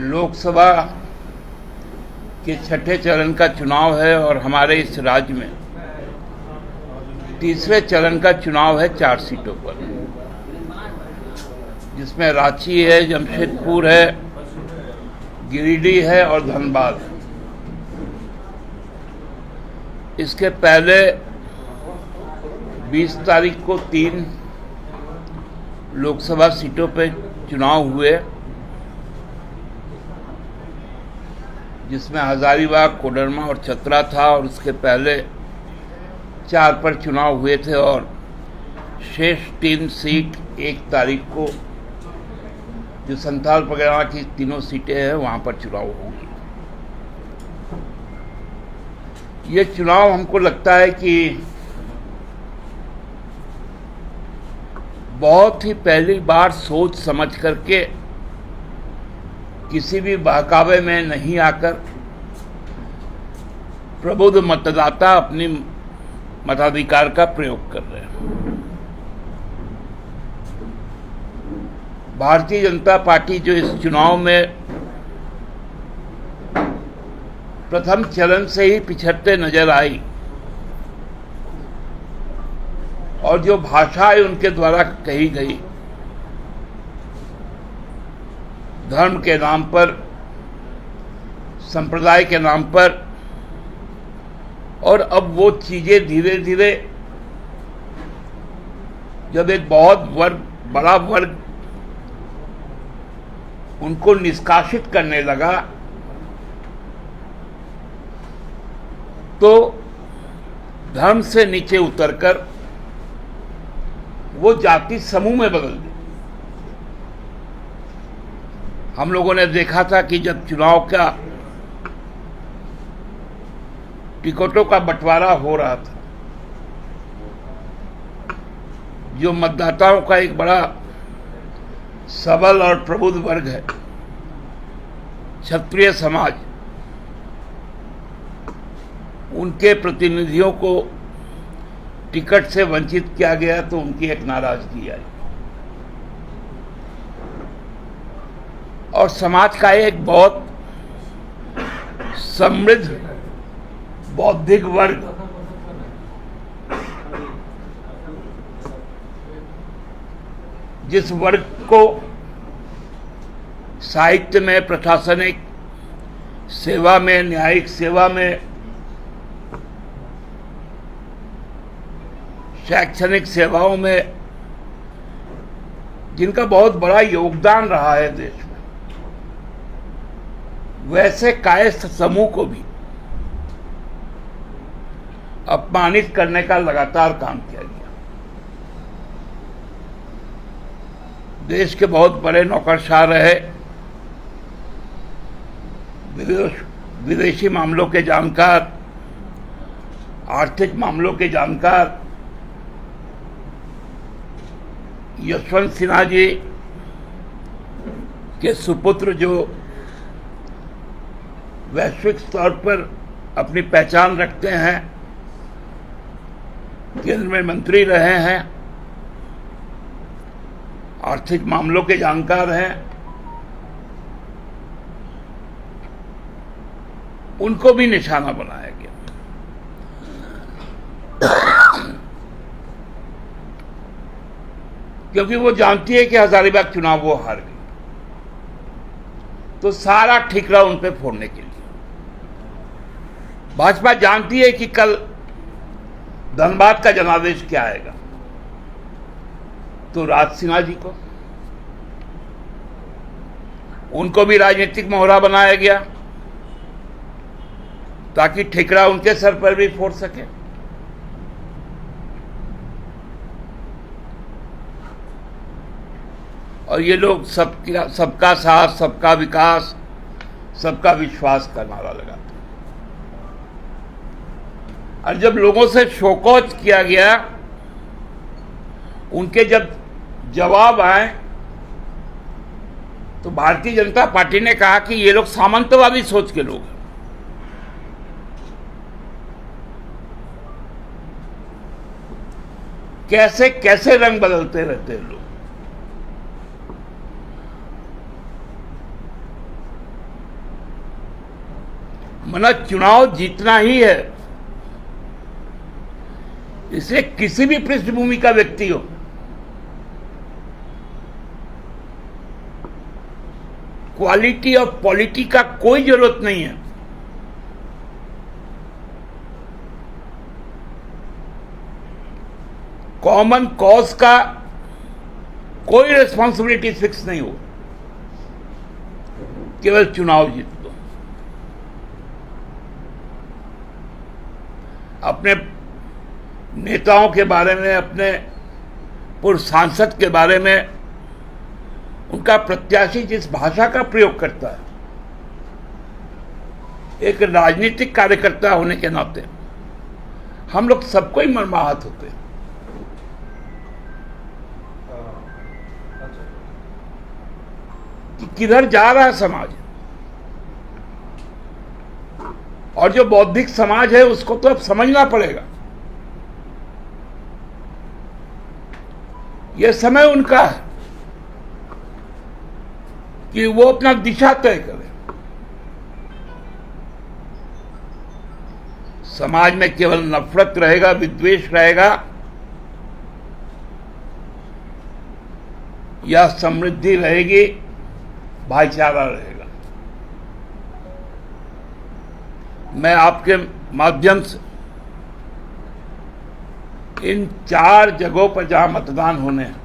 लोकसभा के छठे चरण का चुनाव है और हमारे इस राज्य में तीसरे चरण का चुनाव है 4 सीटों पर, जिसमें रांची है, जमशेदपुर है, गिरिडीह है और धनबाद। इसके पहले 20 तारीख को 3 लोकसभा सीटों पे चुनाव हुए, जिसमें हजारीबाग, कोडरमा और चतरा था, और उसके पहले 4 पर चुनाव हुए थे और शेष 3 सीट 1 तारीख को जो संथाल परगना की तीनों सीटें हैं वहां पर चुनाव होगी। ये चुनाव हमको लगता है कि बहुत ही पहली बार सोच समझ करके, किसी भी बहकावे में नहीं आकर प्रबुद्ध मतदाता अपनी मताधिकार का प्रयोग कर रहे हैं। भारतीय जनता पार्टी जो इस चुनाव में प्रथम चरण से ही पिछड़ते नजर आई और जो भाषाएं उनके द्वारा कही गई, धर्म के नाम पर, संप्रदाय के नाम पर, और अब वो चीजें धीरे धीरे जब एक बहुत बड़ा वर्ग उनको निष्कासित करने लगा, तो धर्म से नीचे उतरकर वो जाति समूह में बदल गई। हम लोगों ने देखा था कि जब चुनाव का टिकटों का बंटवारा हो रहा था, जो मतदाताओं का एक बड़ा सबल और प्रबुद्ध वर्ग है, क्षत्रिय समाज, उनके प्रतिनिधियों को टिकट से वंचित किया गया, तो उनकी एक नाराजगी आई और समाज का एक बहुत समृद्ध बौद्धिक वर्ग जिस वर्ग को साहित्य में, प्रशासनिक सेवा में, न्यायिक सेवा में, शैक्षणिक सेवाओं में जिनका बहुत बड़ा योगदान रहा है देश में, वैसे कायस्थ समूह को भी अपमानित करने का लगातार काम किया गया। देश के बहुत बड़े नौकरशाह रहे, विदेशी मामलों के जानकार, आर्थिक मामलों के जानकार यशवंत सिन्हा जी के सुपुत्र, जो वैश्विक स्तर पर अपनी पहचान रखते हैं, केंद्र में मंत्री रहे हैं, आर्थिक मामलों के जानकार हैं, उनको भी निशाना बनाया गया। क्योंकि वो जानती है कि हजारीबाग चुनाव वो हार गई, तो सारा ठिकरा उन पे फोड़ने के लिए भाजपा जानती है कि कल धनबाद का जनादेश क्या आएगा, तो राज सिन्हा जी को, उनको भी राजनीतिक मोहरा बनाया गया ताकि ठिकरा उनके सर पर भी फोड़ सके। और ये लोग सबका साथ, सबका विकास, सबका विश्वास का नारा लगाते हैं। और जब लोगों से शोकौच किया गया, उनके जब जवाब आए, तो भारतीय जनता पार्टी ने कहा कि ये लोग सामंतवादी सोच के लोग हैं। कैसे कैसे रंग बदलते रहते हैं लोग। मतलब चुनाव जीतना ही है, इसे किसी भी पृष्ठभूमि का व्यक्ति हो, क्वालिटी और पॉलिटी का कोई जरूरत नहीं है। कॉमन कॉज का कोई रिस्पॉन्सिबिलिटी फिक्स नहीं हो, केवल चुनाव जीत लो। अपने नेताओं के बारे में, अपने पूर्व सांसद के बारे में, उनका प्रत्याशी जिस भाषा का प्रयोग करता है, एक राजनीतिक कार्यकर्ता होने के नाते हम लोग सबको ही मर्माहत होते हैं कि किधर जा रहा है समाज। और जो बौद्धिक समाज है उसको तो अब समझना पड़ेगा, यह समय उनका है कि वो अपना दिशा तय करे। समाज में केवल नफरत रहेगा, विद्वेष रहेगा, या समृद्धि रहेगी, भाईचारा रहेगा। मैं आपके माध्यम से इन 4 जगहों पर जहां मतदान होने हैं,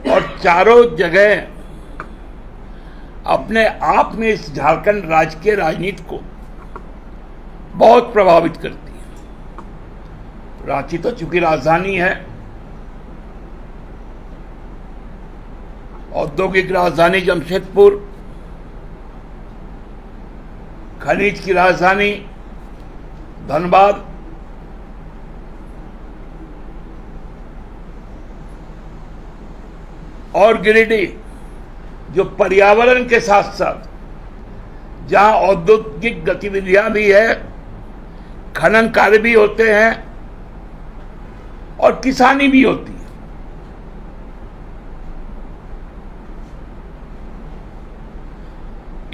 और चारों जगह अपने आप में इस झारखंड राज्य के राजनीति को बहुत प्रभावित करती है। रांची तो चूंकि राजधानी है, औद्योगिक राजधानी जमशेदपुर, खनिज की राजधानी धनबाद, और गिरिडीह जो पर्यावरण के साथ साथ जहां औद्योगिक गतिविधियां भी है, खनन कार्य भी होते हैं और किसानी भी होती है।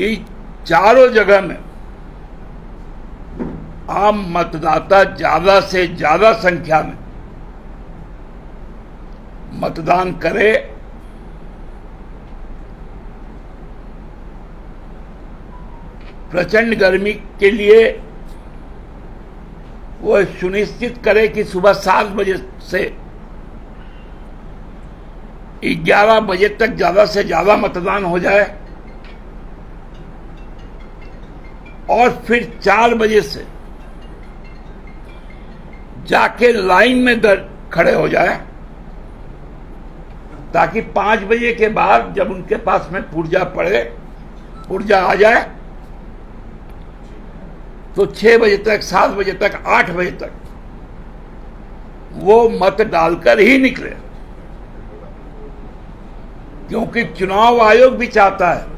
इन चारों जगह में आम मतदाता ज्यादा से ज्यादा संख्या में मतदान करे, प्रचंड गर्मी के लिए वह सुनिश्चित करे कि सुबह 7 बजे से 11 बजे तक ज्यादा से ज्यादा मतदान हो जाए, और फिर 4 बजे से जाके लाइन में खड़े हो जाए, ताकि 5 बजे के बाद जब उनके पास में पुर्जा आ जाए तो 6 बजे तक, 7 बजे तक, 8 बजे तक वो मत डालकर ही निकले। क्योंकि चुनाव आयोग भी चाहता है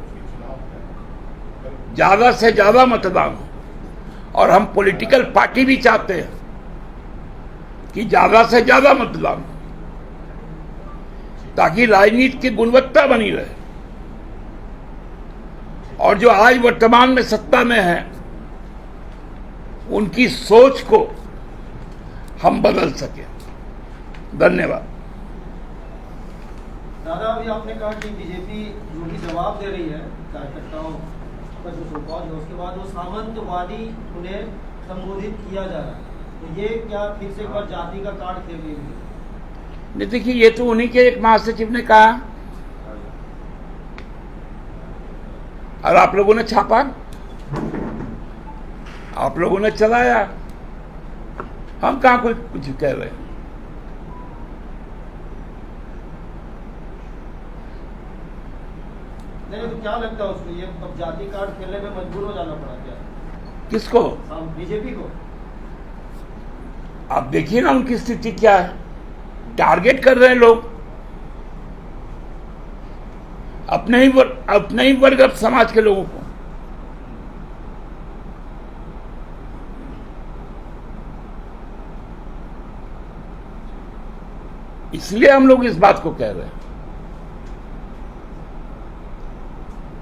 ज्यादा से ज्यादा मतदान हो, और हम पॉलिटिकल पार्टी भी चाहते हैं कि ज्यादा से ज्यादा मतदान हो, ताकि राजनीति की गुणवत्ता बनी रहे। और जो आज वर्तमान में सत्ता में है, उनकी सोच को हम बदल सके। धन्यवाद। दादा, अभी आपने कहा कि बीजेपी जो भी जवाब दे रही है कार्यकर्ताओं का जो सुझाव है, उसके बाद वो सामंतवादी उन्हें संबोधित किया जा रहा है, तो ये क्या फिर से एक बार जाति का कार्ड खेल रही है? नहीं, देखिए, ये तो उन्हीं के एक महासचिव ने कहा और आप लोगों ने छापा, आप लोगों ने चलाया, हम कहां कोई कुछ कह रहे हैं। नहीं, तो क्या लगता है उसको, ये अब जाति कार्ड खेलने में मजबूर हो जाना पड़ा क्या? किसको? बीजेपी को। आप देखिए ना उनकी स्थिति क्या है, टारगेट कर रहे हैं लोग अपने ही वर्ग समाज के लोगों को। इसलिए हम लोग इस बात को कह रहे हैं।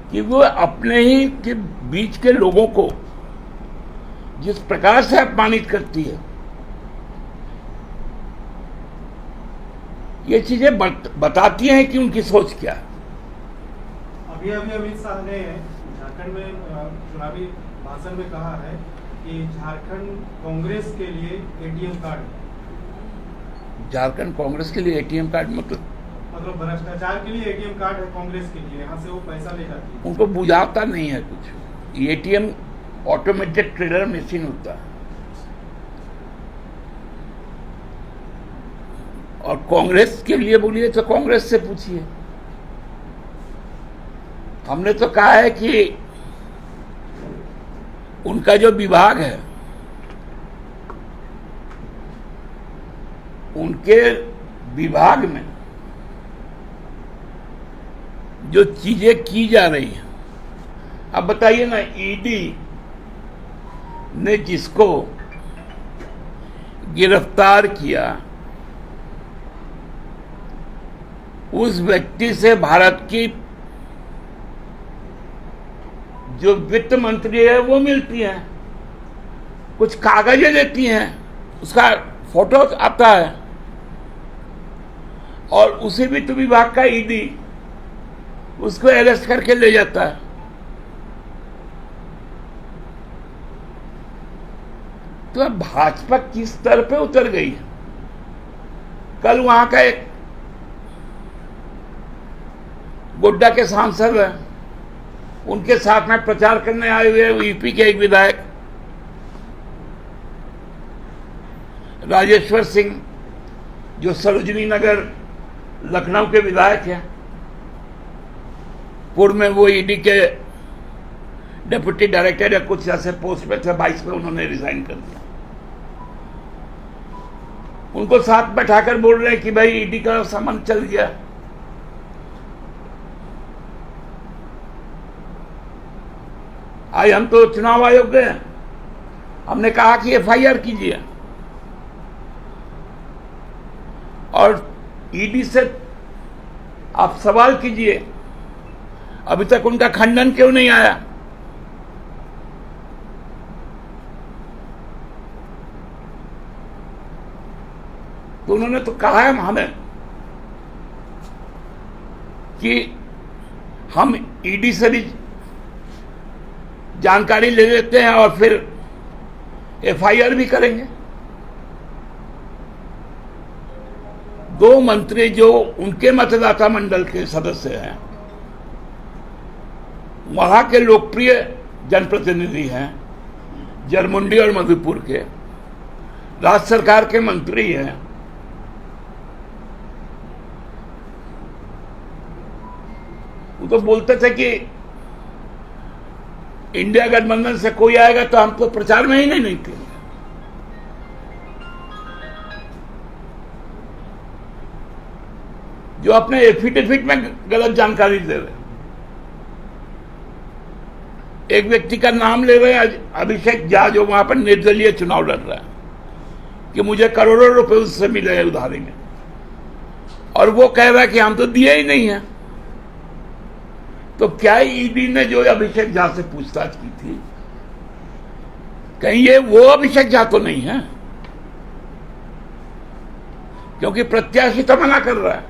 कि वो अपने ही के बीच के लोगों को जिस प्रकार से अपमानित करती है, ये चीजें बताती हैं कि उनकी सोच क्या है। अभी अमित शाह ने झारखंड में चुनावी भाषण में कहा है कि झारखंड कांग्रेस के लिए एटीएम कार्ड है। झारखंड कांग्रेस के लिए एटीएम कार्ड मतलब भ्रष्टाचार के लिए एटीएम कार्ड है कांग्रेस के लिए, यहाँ से वो पैसा ले जाती है। उनको बुझाता नहीं है कुछ। एटीएम ऑटोमेटेड ट्रेलर मशीन होता है, और कांग्रेस के लिए बोलिए तो कांग्रेस से पूछिए। हमने तो कहा है कि उनका जो विभाग है, उनके विभाग में जो चीजें की जा रही हैं, अब बताइए ना, ईडी ने जिसको गिरफ्तार किया उस व्यक्ति से भारत की जो वित्त मंत्री है वो मिलती हैं, कुछ कागजें देती हैं, उसका फोटो आता है, और उसी वित्त विभाग का ईडी उसको अरेस्ट करके ले जाता है। तो भाजपा किस स्तर पे उतर गई है। कल वहां का एक गोड्डा के सांसद है, उनके साथ में प्रचार करने आए हुए यूपी के एक विधायक राजेश्वर सिंह, जो सरोजनी नगर लखनऊ के विधायक हैं। पूर्व में वो ईडी के डिप्टी डायरेक्टर या कुछ ऐसे पोस्ट पे थे, 22 में उन्होंने रिजाइन कर दिया। उनको साथ बैठाकर बोल रहे हैं कि भाई ईडी का सामान चल गया। आज हम तो चुनाव आयोग गए, हमने कहा कि एफआईआर कीजिए, और ईडी से आप सवाल कीजिए, अभी तक उनका खंडन क्यों नहीं आया। तो उन्होंने तो कहा है हमें कि हम ईडी से भी जानकारी ले लेते हैं और फिर एफआईआर भी करेंगे। दो मंत्री जो उनके मतदाता मंडल के सदस्य हैं, वहां के लोकप्रिय जनप्रतिनिधि हैं, जरमुंडी और मधुपुर के, राज्य सरकार के मंत्री हैं, वो तो बोलते थे कि इंडिया गठबंधन से कोई आएगा तो हम तो प्रचार में ही नहीं निकलेंगे। जो अपने एफिडेविट में गलत जानकारी दे रहे, एक व्यक्ति का नाम ले रहे हैं, अभिषेक झा, जो वहां पर निर्दलीय चुनाव लड़ रहा है, कि मुझे करोड़ों रुपए उससे मिले हैं उधारी में, और वो कह रहा है कि हम तो दिए ही नहीं है। तो क्या ईडी ने जो अभिषेक झा से पूछताछ की थी, कहीं ये वो अभिषेक झा तो नहीं है? क्योंकि प्रत्याशी तो मना कर रहा है,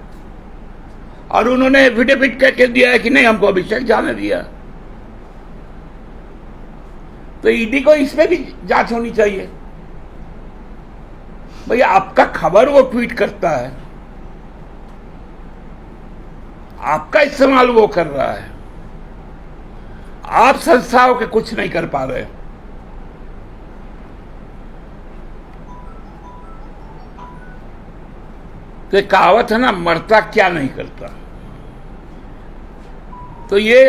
और उन्होंने एफिडेविट करके दिया है कि नहीं, हमको अभिषेक झा ने दिया। तो ईडी को इसमें भी जांच होनी चाहिए। भैया, आपका खबर वो ट्वीट करता है, आपका इस्तेमाल वो कर रहा है, आप संस्थाओं के कुछ नहीं कर पा रहे। तो एक कहावत है ना, मरता क्या नहीं करता। तो ये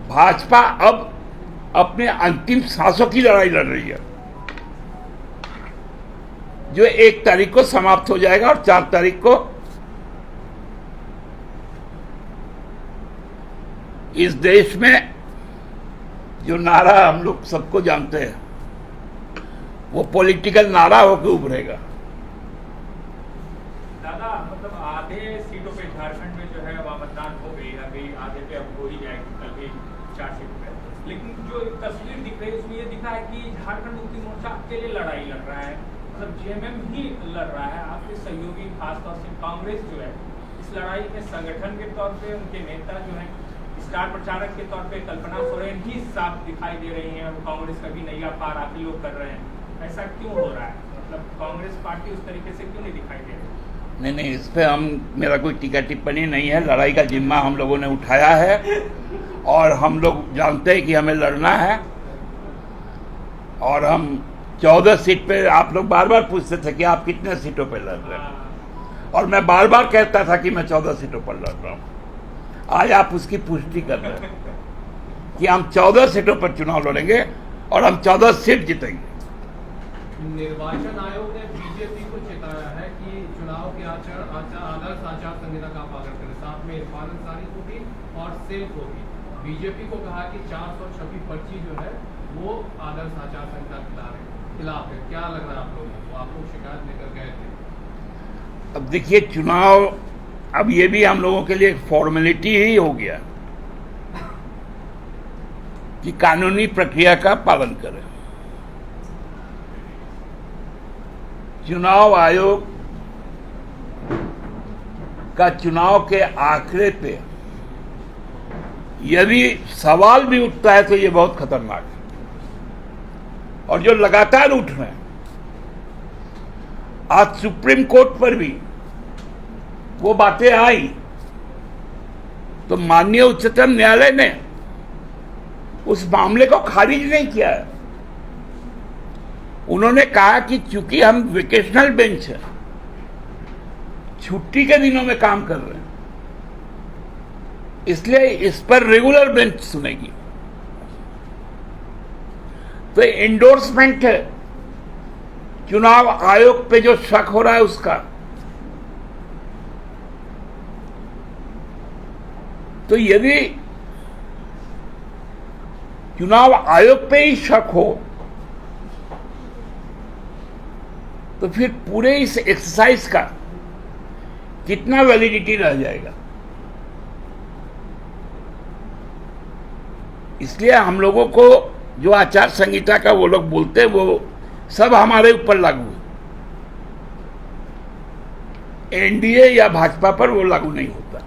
भाजपा अब अपने अंतिम सांसों की लड़ाई लड़ रही है, जो 1 तारीख को समाप्त हो जाएगा, और 4 तारीख को इस देश में जो नारा हम लोग सबको जानते हैं, वो पॉलिटिकल नारा होकर उभरेगा। दादा, मतलब आधे सीटों पे झारखंड में जो है वह मतदान हो गई, अभी आधे पे अब हो ही जाएगी कल अभी 4 सीट पे, लेकिन जो एक तस्वीर दिख रही है उसमें ये दिख रहा है कि झारखंड मुक्ति मोर्चा अकेले लड़ाई लड़ रहा है, मतलब जेएमएम ही लड़ रहा है। आपके सहयोगी खासतौर से कांग्रेस जो है इस लड़ाई में संगठन के तौर पे उनके नेता जो है स्टार प्रचारक के तौर पे कल्पना सोरेन ही साफ दिखाई दे रही हैं, और कांग्रेस का भी नैया पार आप ही लोग कर रहे हैं। ऐसा क्यों हो रहा है? मतलब कांग्रेस पार्टी उस तरीके से क्यों नहीं दिखाई दे रही? नहीं, इस पे मेरा कोई टीका टिप्पणी नहीं है। लड़ाई का जिम्मा हम लोगों ने उठाया है और हम लोग जानते हैं कि हमें लड़ना है। और हम 14 सीट पे, आप लोग बार बार पूछते थे कि आप कितने सीटों पे लड़ रहे हैं, और मैं बार बार कहता था कि मैं 14 सीटों पर लड़ रहा हूँ। आज आप उसकी पुष्टि कर रहे हैं कि हम 14 सीटों पर चुनाव लड़ेंगे और हम 14 सीट जीतेंगे। निर्वाचन आयोग ने बीजेपी को चेताया है कि चुनाव के आदर्श आचार संहिता का पालन करें, साथ में इरफान अंसारी को भी और सेल को भी। बीजेपी को कहा कि 426 पर्ची जो है वो आदर्श आचार संहिता खिलाफ है। क्या लग रहा है आप लोगों को? आप लोग शिकायत लेकर गए थे। अब देखिए, चुनाव अब ये भी हम लोगों के लिए एक फॉर्मेलिटी ही हो गया कि कानूनी प्रक्रिया का पालन करें। चुनाव आयोग का चुनाव के आंकड़े पे यदि सवाल भी उठता है तो ये बहुत खतरनाक है, और जो लगातार उठ रहे हैं। आज सुप्रीम कोर्ट पर भी वो बातें आई तो माननीय उच्चतम न्यायालय ने उस मामले को खारिज नहीं किया है। उन्होंने कहा कि चूंकि हम वेकेशनल बेंच है, छुट्टी के दिनों में काम कर रहे हैं, इसलिए इस पर रेगुलर बेंच सुनेगी। तो एंडोर्समेंट है चुनाव आयोग पे जो शक हो रहा है उसका। तो यदि चुनाव आयोग पे ही शक हो तो फिर पूरे इस एक्सरसाइज का कितना वैलिडिटी रह जाएगा। इसलिए हम लोगों को जो आचार संहिता का वो लोग बोलते हैं वो सब हमारे ऊपर लागू है। एनडीए या भाजपा पर वो लागू नहीं होता।